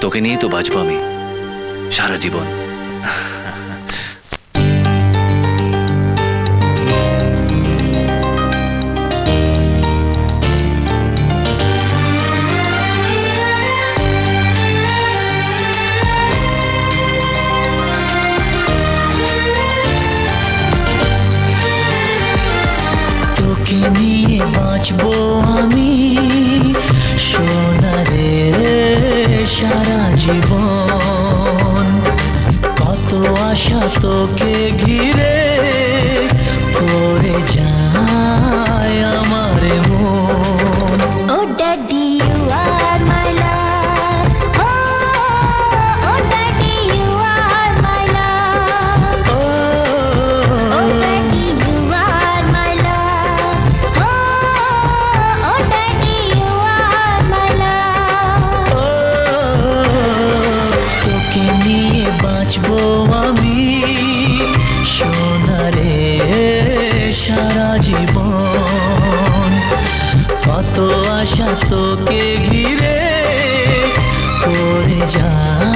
তোকে নিয়ে তো বাঁচবো আমি সারা জীবন। তোকে নিয়ে বাঁচবো আমি সোনারে সারা জীবন। কত আশা তোকে ঘিরে করে যায় আমার মন। Oh daddy you are my love, oh daddy you are my love, oh daddy you are my love, oh daddy you are my love. তোকে নিয়ে বাঁচবো আমি সোনারে সারা জীবন। কত আশা তোকে ঘিরে করে যায়